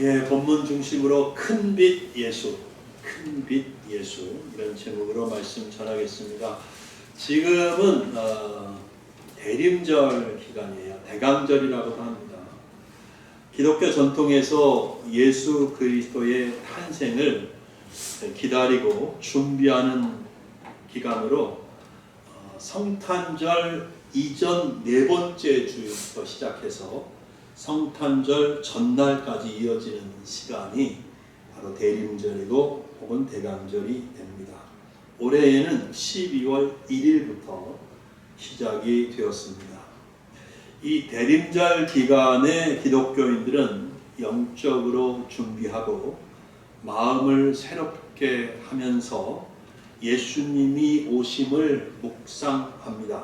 예, 본문 중심으로 큰 빛 예수, 큰 빛 예수 이런 제목으로 말씀 전하겠습니다. 지금은 대림절 기간이에요. 대강절이라고도 합니다. 기독교 전통에서 예수 그리스도의 탄생을 기다리고 준비하는 기간으로 성탄절 이전 네 번째 주부터 시작해서 성탄절 전날까지 이어지는 시간이 바로 대림절이고 혹은 대강절이 됩니다. 올해에는 12월 1일부터 시작이 되었습니다. 이 대림절 기간에 기독교인들은 영적으로 준비하고 마음을 새롭게 하면서 예수님이 오심을 묵상합니다.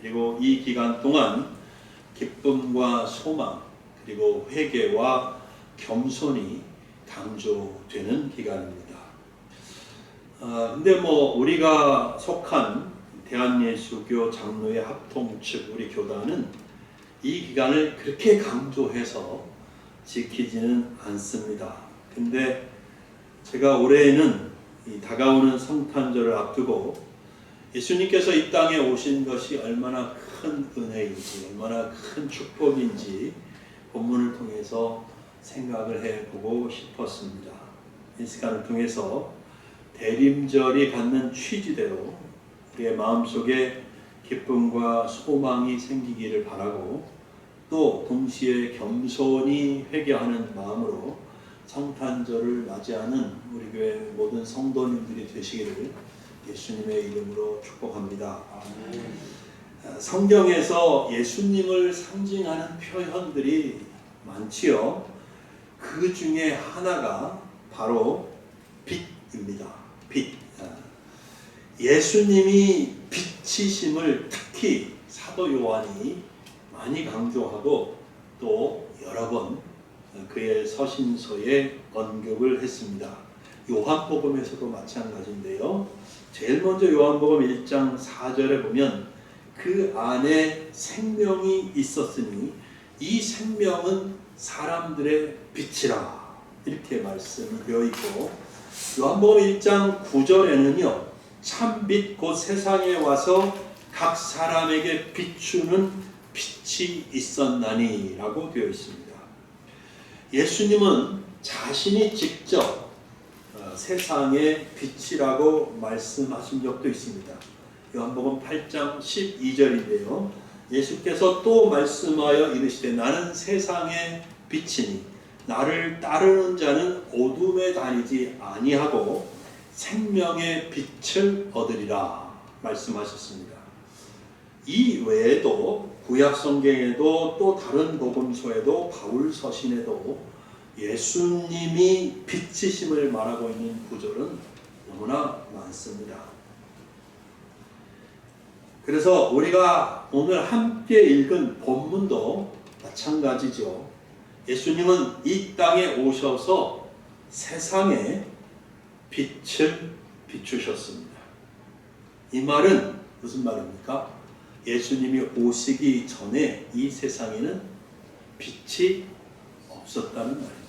그리고 이 기간 동안 기쁨과 소망 그리고 회개와 겸손이 강조되는 기간입니다. 근데 우리가 속한 대한예수교 장로회 합통 측 우리 교단은 이 기간을 그렇게 강조해서 지키지는 않습니다. 근데 제가 올해에는 이 다가오는 성탄절을 앞두고 예수님께서 이 땅에 오신 것이 얼마나 큰 은혜인지 얼마나 큰 축복인지 본문을 통해서 생각을 해보고 싶었습니다. 이 시간을 통해서 대림절이 갖는 취지대로 우리의 마음속에 기쁨과 소망이 생기기를 바라고 또 동시에 겸손히 회개하는 마음으로 성탄절을 맞이하는 우리 교회 모든 성도님들이 되시기를 예수님의 이름으로 축복합니다. 성경에서 예수님을 상징하는 표현들이 많지요. 그 중에 하나가 바로 빛입니다. 빛. 예수님이 빛이심을 특히 사도 요한이 많이 강조하고 또 여러 번 그의 서신서에 언급을 했습니다. 요한복음에서도 마찬가지인데요. 제일 먼저 요한복음 1장 4절에 보면 그 안에 생명이 있었으니 이 생명은 사람들의 빛이라 이렇게 말씀이 되어 있고 요한복음 1장 9절에는요. 참빛 곧 세상에 와서 각 사람에게 비추는 빛이 있었나니 라고 되어 있습니다. 예수님은 자신이 직접 세상의 빛이라고 말씀하신 적도 있습니다. 요한복음 8장 12절인데요. 예수께서 또 말씀하여 이르시되 나는 세상의 빛이니 나를 따르는 자는 어둠에 다니지 아니하고 생명의 빛을 얻으리라 말씀하셨습니다. 이 외에도 구약 성경에도 또 다른 복음서에도 바울 서신에도 예수님이 빛이심을 말하고 있는 구절은 너무나 많습니다. 그래서 우리가 오늘 함께 읽은 본문도 마찬가지죠. 예수님은 이 땅에 오셔서 세상에 빛을 비추셨습니다. 이 말은 무슨 말입니까? 예수님이 오시기 전에 이 세상에는 빛이 없었다는 말입니다.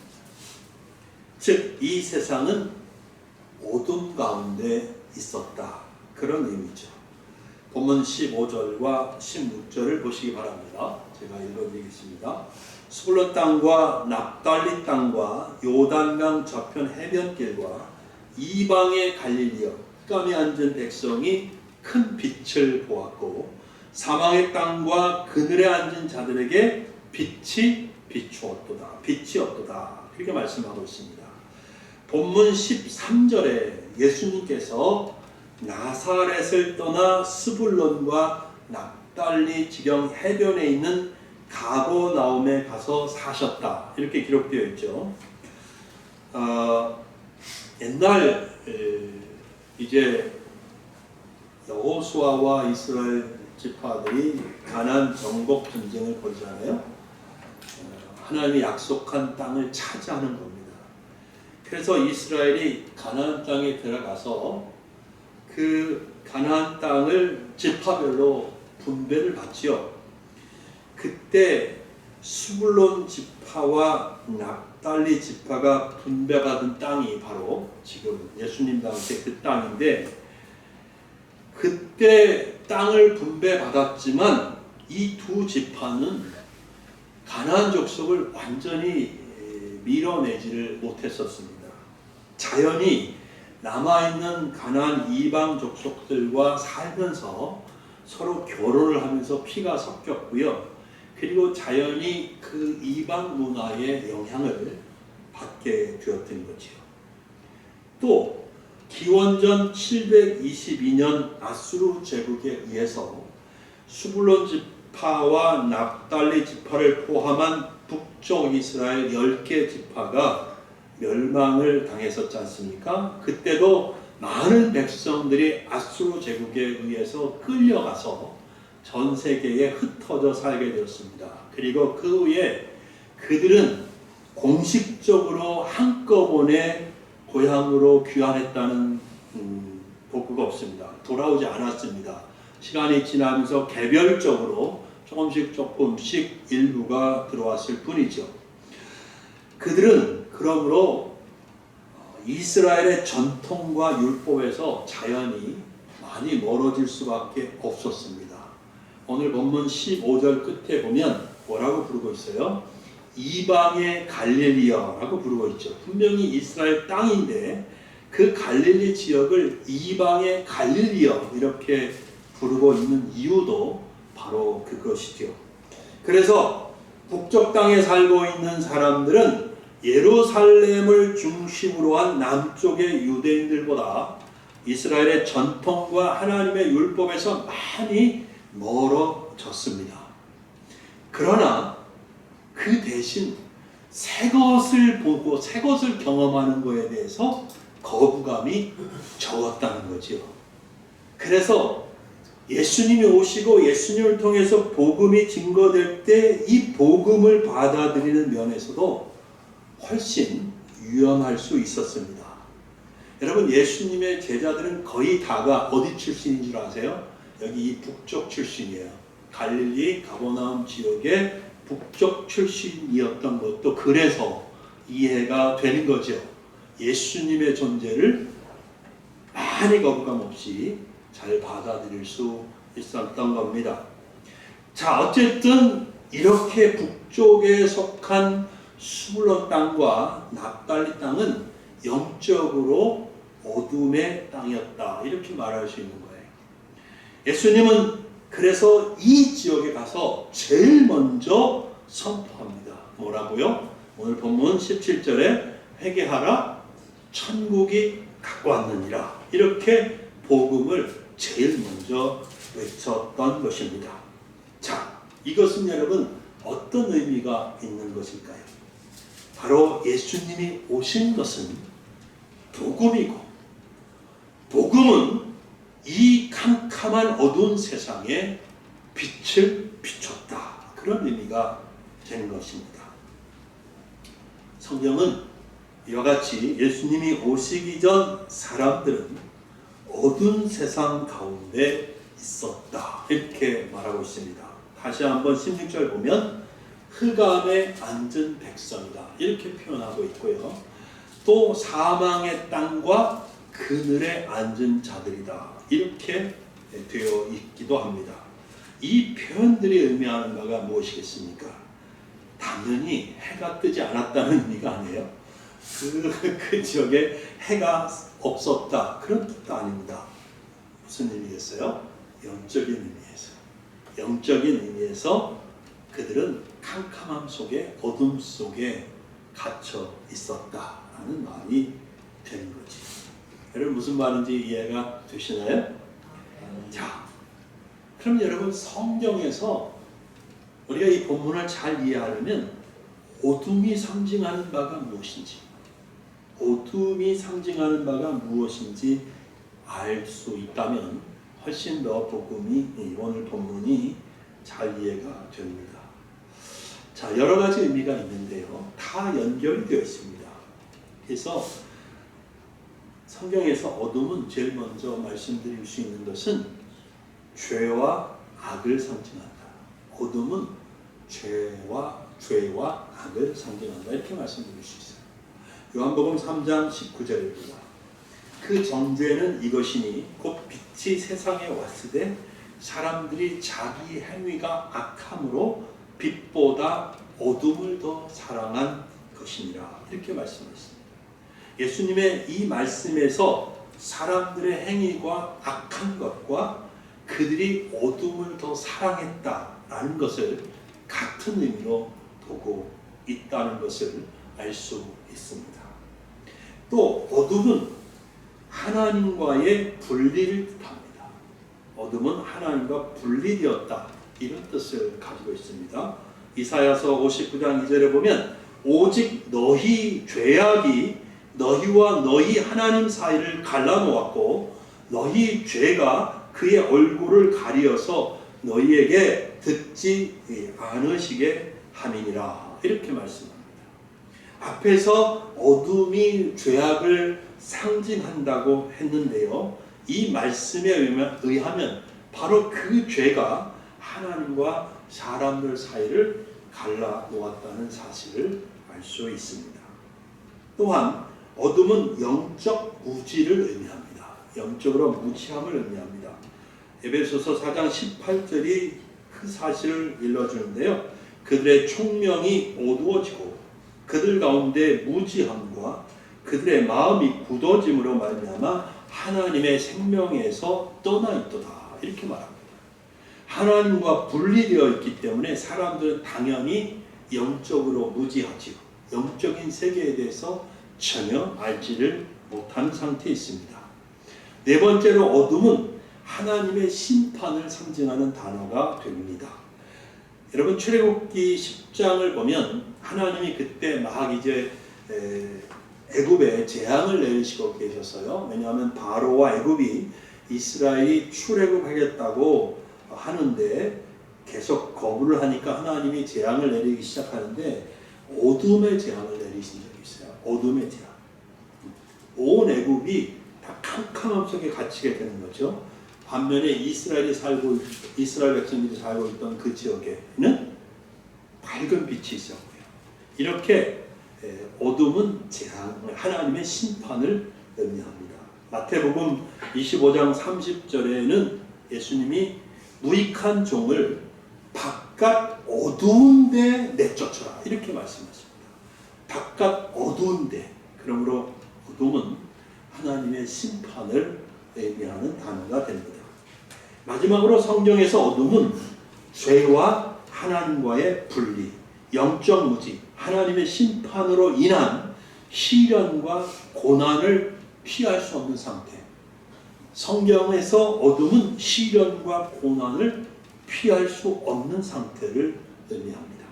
즉, 이 세상은 어둠 가운데 있었다. 그런 의미죠. 본문 15절과 16절을 보시기 바랍니다. 제가 읽어드리겠습니다. 스불론 땅과 납달리 땅과 요단강 저편 해변길과 이방의 갈릴리여 흑암에 앉은 백성이 큰 빛을 보았고 사망의 땅과 그늘에 앉은 자들에게 빛이 비추었도다. 빛이 없도다. 그렇게 말씀하고 있습니다. 본문 13절에 예수님께서 나사렛을 떠나 스불론과 납달리 지경 해변에 있는 가버나움에 가서 사셨다. 이렇게 기록되어 있죠. 옛날 이제 여호수아와 이스라엘 지파들이 가나안 정복 전쟁을 벌이잖아요. 하나님이 약속한 땅을 차지하는 겁니다. 그래서 이스라엘이 가나안 땅에 들어가서 그 가나안 땅을 지파별로 분배를 받지요. 그때 스불론 지파와 납달리 지파가 분배받은 땅이 바로 지금 예수님 당시의 그 땅인데, 그때 땅을 분배받았지만 이 두 지파는 가나안 족속을 완전히 밀어내지를 못했었습니다. 자연히 남아있는 가나안 이방 족속들과 살면서 서로 결혼을 하면서 피가 섞였고요. 그리고 자연히 그 이방 문화의 영향을 받게 되었던 거지요. 또 기원전 722년 아수르 제국에 의해서 스불론 지파와 납달리 지파를 포함한 북쪽 이스라엘 10개 지파가 멸망을 당했었지 않습니까? 그때도 많은 백성들이 아수르 제국에 의해서 끌려가서 전 세계에 흩어져 살게 되었습니다. 그리고 그 후에 그들은 공식적으로 한꺼번에 고향으로 귀환했다는 보고가 없습니다. 돌아오지 않았습니다. 시간이 지나면서 개별적으로 조금씩 일부가 들어왔을 뿐이죠. 그들은 그러므로 이스라엘의 전통과 율법에서 자연히 많이 멀어질 수밖에 없었습니다. 오늘 본문 15절 끝에 보면 뭐라고 부르고 있어요? 이방의 갈릴리여라고 부르고 있죠. 분명히 이스라엘 땅인데 그 갈릴리 지역을 이방의 갈릴리여 이렇게 부르고 있는 이유도 바로 그것이죠. 그래서 북쪽 땅에 살고 있는 사람들은 예루살렘을 중심으로 한 남쪽의 유대인들보다 이스라엘의 전통과 하나님의 율법에서 많이 멀어졌습니다. 그러나 그 대신 새 것을 보고 새 것을 경험하는 것에 대해서 거부감이 적었다는 거죠. 그래서 예수님이 오시고 예수님을 통해서 복음이 증거될 때 이 복음을 받아들이는 면에서도 훨씬 유연할 수 있었습니다. 여러분, 예수님의 제자들은 거의 다가 어디 출신인 줄 아세요? 여기 이 북쪽 출신이에요. 갈릴리 가버나움 지역의 북쪽 출신이었던 것도 그래서 이해가 되는 거죠. 예수님의 존재를 많이 거부감 없이 잘 받아들일 수 있었던 겁니다. 자, 어쨌든 이렇게 북쪽에 속한 스불론 땅과 납달리 땅은 영적으로 어둠의 땅이었다, 이렇게 말할 수 있는 거예요. 예수님은 그래서 이 지역에 가서 제일 먼저 선포합니다. 뭐라고요? 오늘 본문 17절에 회개하라, 천국이 가까웠느니라, 이렇게 복음을 제일 먼저 외쳤던 것입니다. 자, 이것은 여러분 어떤 의미가 있는 것일까요? 바로 예수님이 오신 것은 복음이고, 복음은 이 캄캄한 어두운 세상에 빛을 비췄다, 그런 의미가 되는 것입니다. 성경은 이와 같이 예수님이 오시기 전 사람들은 어두운 세상 가운데 있었다, 이렇게 말하고 있습니다. 다시 한번 16절 보면 흑암에 앉은 백성이다, 이렇게 표현하고 있고요. 또 사망의 땅과 그늘에 앉은 자들이다, 이렇게 되어 있기도 합니다. 이 표현들이 의미하는 바가 무엇이겠습니까? 당연히 해가 뜨지 않았다는 의미가 아니에요. 그 지역에 해가 없었다, 그런 뜻도 아닙니다. 무슨 의미겠어요? 영적인 의미에서 그들은 캄캄함 속에, 어둠 속에 갇혀 있었다라는 말이 되는 거지. 여러분, 무슨 말인지 이해가 되시나요? 자, 그럼 여러분, 성경에서 우리가 이 본문을 잘 이해하려면 어둠이 상징하는 바가 무엇인지, 알 수 있다면 훨씬 더 복음이, 오늘 본문이 잘 이해가 됩니다. 자, 여러 가지 의미가 있는데요, 다 연결이 되어 있습니다. 그래서 성경에서 어둠은 제일 먼저 말씀드릴 수 있는 것은 죄와 악을 상징한다. 어둠은 죄와 죄와 악을 상징한다. 이렇게 말씀드릴 수 있어요. 요한복음 3장 19절입니다. 그 정죄는 이것이니 곧 빛이 세상에 왔을 때 사람들이 자기 행위가 악함으로 빛보다 어둠을 더 사랑한 것이니라. 이렇게 말씀하셨습니다. 예수님의 이 말씀에서 사람들의 행위가 악한 것과 그들이 어둠을 더 사랑했다라는 것을 같은 의미로 보고 있다는 것을 알 수 있습니다. 또 어둠은 하나님과의 분리를 뜻합니다. 어둠은 하나님과 분리되었다, 이런 뜻을 가지고 있습니다. 이사야서 59장 2절에 보면 오직 너희 죄악이 너희와 너희 하나님 사이를 갈라놓았고 너희 죄가 그의 얼굴을 가리어서 너희에게 듣지 않으시게 함이니라. 이렇게 말씀합니다. 앞에서 어둠이 죄악을 상징한다고 했는데요, 이 말씀에 의하면 바로 그 죄가 하나님과 사람들 사이를 갈라놓았다는 사실을 알 수 있습니다. 또한 어둠은 영적 무지를 의미합니다. 영적으로 무지함을 의미합니다. 에베소서 4장 18절이 그 사실을 일러주는데요, 그들의 총명이 어두워지고 그들 가운데 무지함과 그들의 마음이 굳어짐으로 말미암아 하나님의 생명에서 떠나 있도다. 이렇게 말합니다. 하나님과 분리되어 있기 때문에 사람들은 당연히 영적으로 무지하지요. 영적인 세계에 대해서 전혀 알지를 못한 상태에 있습니다. 네 번째로 어둠은 하나님의 심판을 상징하는 단어가 됩니다. 여러분, 출애굽기 10장을 보면 하나님이 그때 막 이제 애굽에 재앙을 내리시고 계셨어요. 왜냐하면 바로와 애굽이 이스라엘이 출애굽하겠다고 하는데 계속 거부를 하니까 하나님이 재앙을 내리기 시작하는데 어둠의 재앙을 내리신 적이 있어요. 어둠의 재앙. 온 애굽이 다 캄캄함 속에 갇히게 되는 거죠. 반면에 이스라엘 백성들이 살고 있던 그 지역에는 밝은 빛이 있었고요. 이렇게 어둠은 재앙, 하나님의 심판을 의미합니다. 마태복음 25장 30절에는 예수님이 무익한 종을 바깥 어두운 데 내쫓아라, 이렇게 말씀하십니다. 바깥 어두운 데, 그러므로 어둠은 하나님의 심판을 의미하는 단어가 됩니다. 마지막으로 성경에서 어둠은 죄와 하나님과의 분리, 영적 무지, 하나님의 심판으로 인한 시련과 고난을 피할 수 없는 상태. 성경에서 어둠은 시련과 고난을 피할 수 없는 상태를 의미합니다.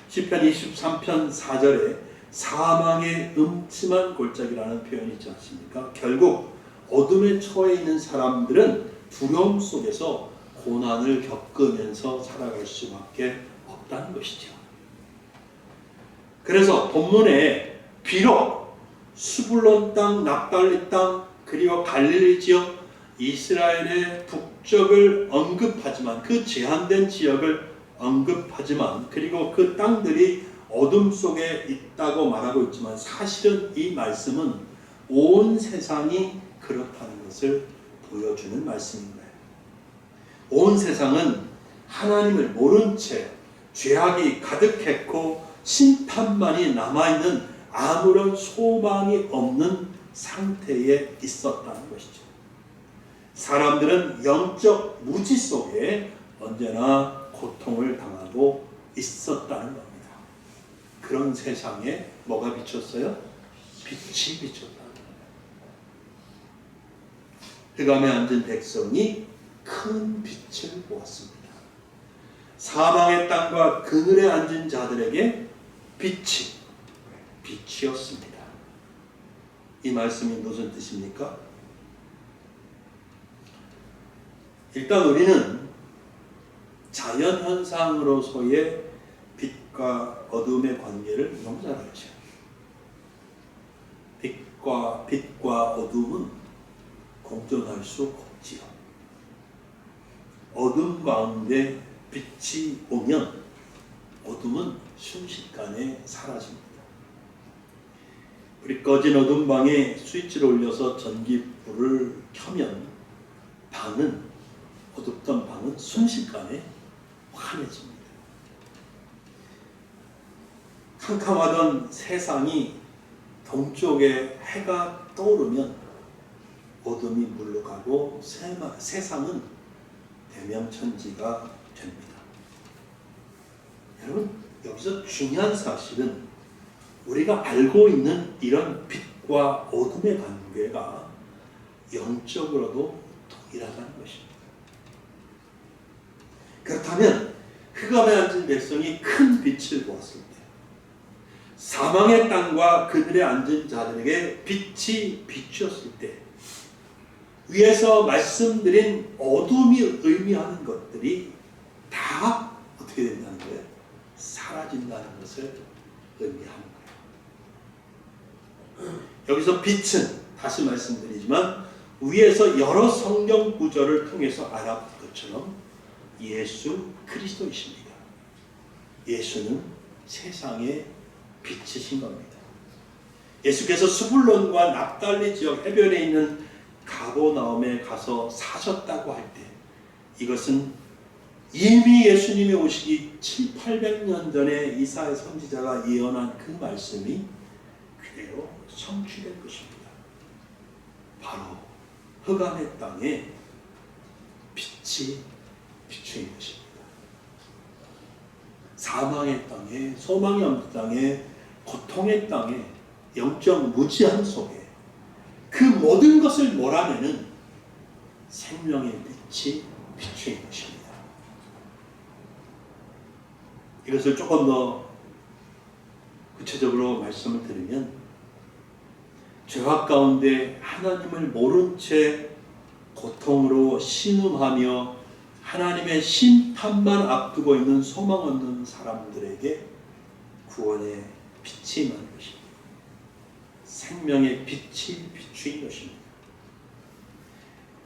시편 23편 4절에 사망의 음침한 골짜기라는 표현이 있지 않습니까? 결국 어둠에 처해 있는 사람들은 두려움 속에서 고난을 겪으면서 살아갈 수밖에 없다는 것이죠. 그래서 본문에 비록 수불론 땅, 납달리 땅, 그리고 갈릴리 지역, 이스라엘의 북쪽을 언급하지만, 그 제한된 지역을 언급하지만, 그리고 그 땅들이 어둠 속에 있다고 말하고 있지만, 사실은 이 말씀은 온 세상이 그렇다는 것을 보여주는 말씀인 거예요. 온 세상은 하나님을 모른 채 죄악이 가득했고 심판만이 남아있는 아무런 소망이 없는 상태에 있었다는 것이죠. 사람들은 영적 무지 속에 언제나 고통을 당하고 있었다는 겁니다. 그런 세상에 뭐가 비쳤어요? 빛이 비쳤다. 흑암에 앉은 백성이 큰 빛을 보았습니다. 사망의 땅과 그늘에 앉은 자들에게 빛이었습니다. 이 말씀이 무슨 뜻입니까? 일단 우리는 자연현상으로서의 빛과 어둠의 관계를 너무 잘 알죠. 빛과 어둠은 공존할 수 없지요. 어둠 가운데 빛이 오면 어둠은 순식간에 사라집니다. 우리 꺼진 어두운 방에 스위치를 올려서 전기불을 켜면 어둡던 방은 순식간에 환해집니다. 캄캄하던 세상이 동쪽에 해가 떠오르면 어둠이 물러가고 세상은 대명천지가 됩니다. 여러분, 여기서 중요한 사실은 우리가 알고 있는 이런 빛과 어둠의 관계가 영적으로도 동일하다는 것입니다. 그렇다면 흑암에 앉은 백성이 큰 빛을 보았을 때 사망의 땅과 그들의 앉은 자들에게 빛이 비추었을 때 위에서 말씀드린 어둠이 의미하는 것들이 다 어떻게 된다는 거예요? 사라진다는 것을 의미하는 거예요. 여기서 빛은 다시 말씀드리지만 위에서 여러 성경 구절을 통해서 알아본 것처럼 예수 그리스도이십니다. 예수는 세상의 빛이신 겁니다. 예수께서 스불론과 납달리 지역 해변에 있는 가버나움에 가서 사셨다고 할 때 이것은 이미 예수님이 오시기 700~800년 전에 이사야 선지자가 예언한 그 말씀이 그대로 성취된 것입니다. 바로 흑암의 땅에 빛이 비추인 것입니다. 사망의 땅에, 소망이 없는 땅에, 고통의 땅에, 영적 무지함 속에 그 모든 것을 몰아내는 생명의 빛이 비추인 것입니다. 이것을 조금 더 구체적으로 말씀을 드리면 죄악 가운데 하나님을 모른 채 고통으로 신음하며 하나님의 심판만 앞두고 있는 소망 없는 사람들에게 구원의 빛이 임하는 것입니다. 생명의 빛이 비추인 것입니다.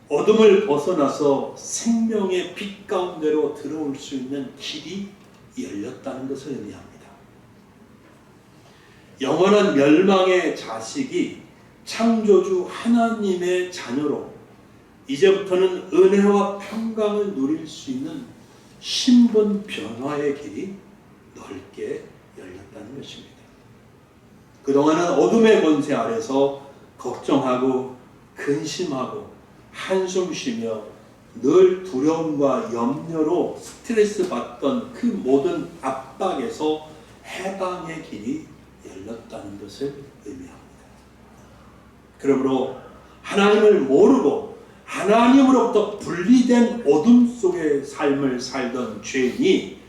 어둠을 벗어나서 생명의 빛 가운데로 들어올 수 있는 길이 열렸다는 것을 의미합니다. 영원한 멸망의 자식이 창조주 하나님의 자녀로 이제부터는 은혜와 평강을 누릴 수 있는 신분 변화의 길이 넓게 열렸다는 것입니다. 그동안은 어둠의 권세 아래서 걱정하고 근심하고 한숨 쉬며 늘 두려움과 염려로 스트레스 받던 그 모든 압박에서 해방의 길이 열렸다는 것을 의미합니다. 그러므로 하나님을 모르고 하나님으로부터 분리된 어둠 속의 삶을 살던 죄인이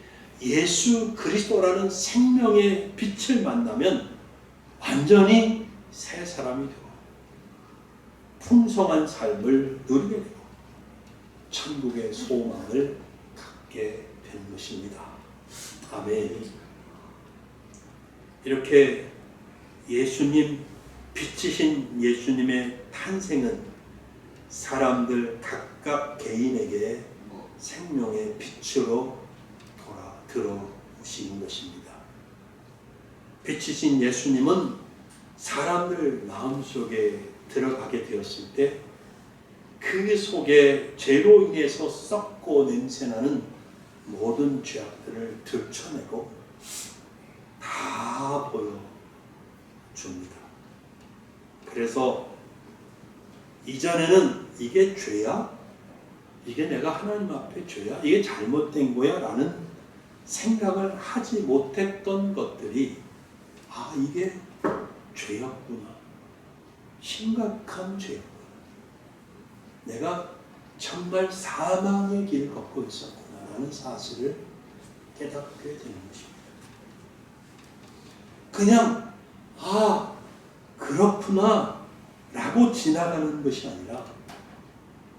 예수 그리스도라는 생명의 빛을 만나면 완전히 새 사람이 되고 풍성한 삶을 누리게 되고 천국의 소망을 갖게 되는 것입니다. 아멘. 이렇게 예수님, 빛이신 예수님의 탄생은 사람들 각각 개인에게 생명의 빛으로 들어오신 것입니다. 빛이신 예수님은 사람들 마음속에 들어가게 되었을 때 그 속에 죄로 인해서 썩고 냄새나는 모든 죄악들을 들춰내고 다 보여줍니다. 그래서 이전에는 이게 죄야? 이게 내가 하나님 앞에 죄야? 이게 잘못된 거야? 라는 생각을 하지 못했던 것들이 이게 죄였구나. 심각한 죄였구나. 내가 정말 사망의 길을 걷고 있었구나 라는 사실을 깨닫게 되는 것입니다. 그냥 그렇구나 라고 지나가는 것이 아니라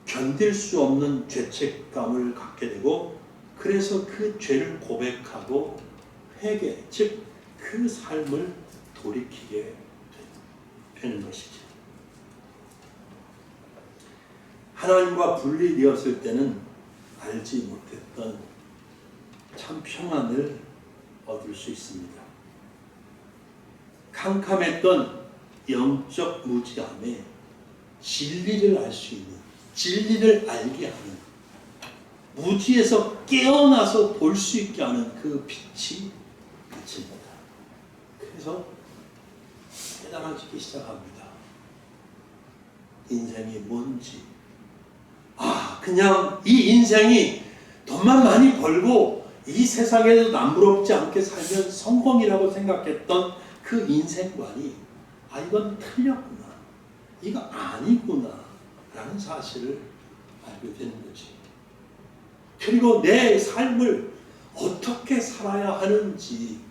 견딜 수 없는 죄책감을 갖게 되고 그래서 그 죄를 고백하고 회개, 즉 그 삶을 돌이키게 되는 것이죠. 하나님과 분리되었을 때는 알지 못했던 참 평안을 얻을 수 있습니다. 캄캄했던 영적 무지함에 진리를 알 수 있는, 진리를 알게 하는, 무지에서 깨어나서 볼 수 있게 하는 그 빛이 빛입니다. 그래서 깨달아지기 시작합니다. 인생이 뭔지. 그냥 이 인생이 돈만 많이 벌고 이 세상에서 남부럽지 않게 살면 성공이라고 생각했던 그 인생관이 이건 틀렸구나, 이거 아니구나 라는 사실을 알게 되는 거지. 그리고 내 삶을 어떻게 살아야 하는지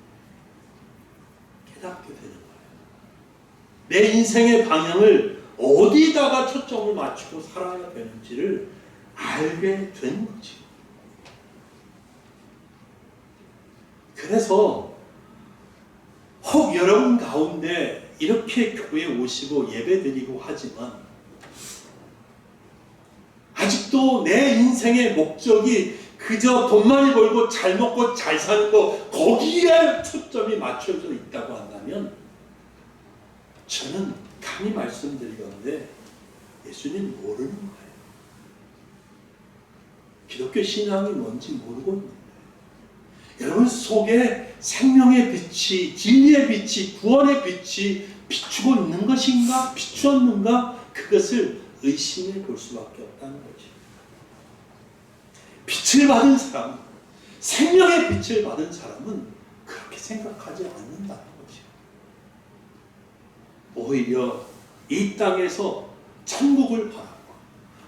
깨닫게 되는 거예요. 내 인생의 방향을 어디다가 초점을 맞추고 살아야 되는지를 알게 된 거지. 그래서 혹 여러분 가운데 이렇게 교회에 오시고 예배드리고 하지만 아직도 내 인생의 목적이 그저 돈 많이 벌고 잘 먹고 잘 사는 거, 거기에 초점이 맞춰져 있다고 한다면 저는 감히 말씀드리건데 예수님 모르는 거예요. 기독교 신앙이 뭔지 모르고 있는 거예요. 여러분 속에 생명의 빛이, 진리의 빛이, 구원의 빛이 비추고 있는 것인가, 비추었는가, 그것을 의심해 볼 수밖에 없다는 거죠. 빛을 받은 사람, 생명의 빛을 받은 사람은 그렇게 생각하지 않는다는 거죠. 오히려 이 땅에서 천국을 바라고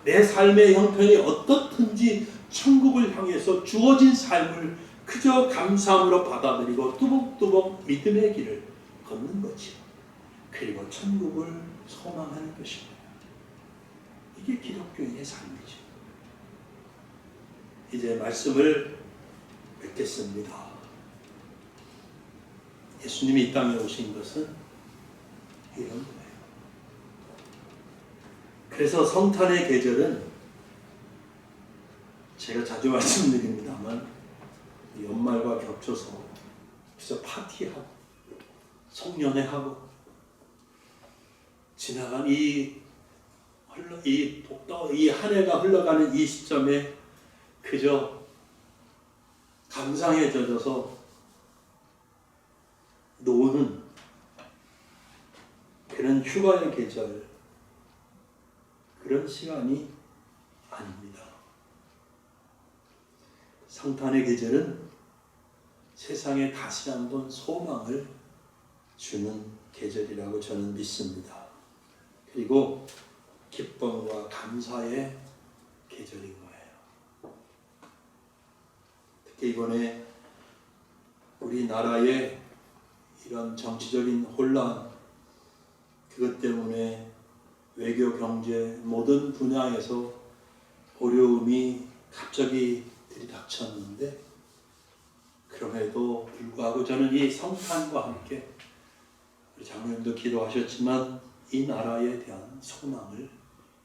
내 삶의 형편이 어떻든지 천국을 향해서 주어진 삶을 그저 감사함으로 받아들이고 뚜벅뚜벅 믿음의 길을 걷는 거지요. 그리고 천국을 소망하는 것입니다. 이게 기독교인의 삶이죠. 이제 말씀을 뵙겠습니다. 예수님이 이 땅에 오신 것은 이런 거예요. 그래서 성탄의 계절은 제가 자주 말씀드립니다만 연말과 겹쳐서 그래서 파티하고 송년회하고 지나간 이 한 해가 흘러가는 이 시점에 그저 감상에 젖어서 노는 그런 휴가의 계절, 그런 시간이 아닙니다. 성탄의 계절은 세상에 다시 한번 소망을 주는 계절이라고 저는 믿습니다. 그리고 기쁨과 감사의 계절인 거예요. 특히 이번에 우리나라의 이런 정치적인 혼란, 그것 때문에 외교, 경제 모든 분야에서 어려움이 갑자기 들이닥쳤는데 그럼에도 불구하고 저는 이 성탄과 함께 우리 장로님도 기도하셨지만 이 나라에 대한 소망을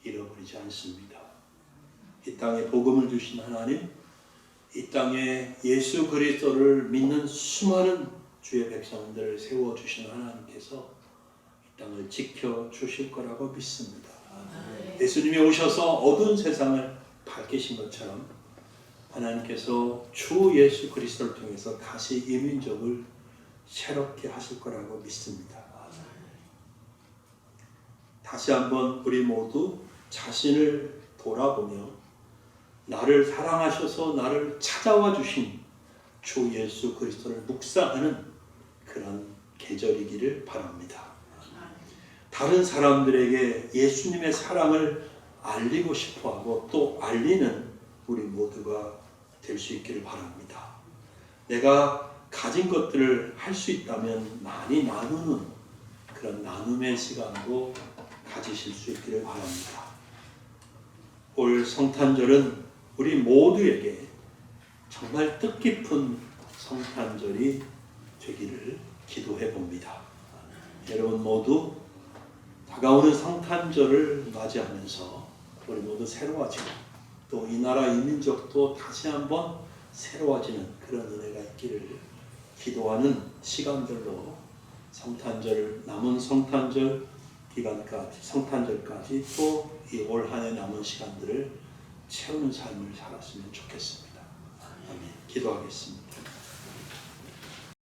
잃어버리지 않습니다. 이 땅에 복음을 주신 하나님, 이 땅에 예수 그리스도를 믿는 수많은 주의 백성들을 세워주신 하나님께서 이 땅을 지켜주실 거라고 믿습니다. 예수님이 오셔서 어두운 세상을 밝히신 것처럼 하나님께서 주 예수 그리스도를 통해서 다시 이 민족을 새롭게 하실 거라고 믿습니다. 다시 한번 우리 모두 자신을 돌아보며 나를 사랑하셔서 나를 찾아와 주신 주 예수 그리스도를 묵상하는 그런 계절이기를 바랍니다. 다른 사람들에게 예수님의 사랑을 알리고 싶어하고 또 알리는 우리 모두가 될 수 있기를 바랍니다. 내가 가진 것들을 할 수 있다면 많이 나누는 그런 나눔의 시간도 가지실 수 있기를 바랍니다. 올 성탄절은 우리 모두에게 정말 뜻깊은 성탄절이 되기를 기도해 봅니다. 여러분 모두 다가오는 성탄절을 맞이하면서 우리 모두 새로워지고 또 이 나라 이 민족도 다시 한번 새로워지는 그런 은혜가 있기를 기도하는 시간들로 남은 성탄절 기간까지, 성탄절까지 또 이 올 한 해 남은 시간들을 채우는 삶을 살았으면 좋겠습니다. 아멘. 기도하겠습니다.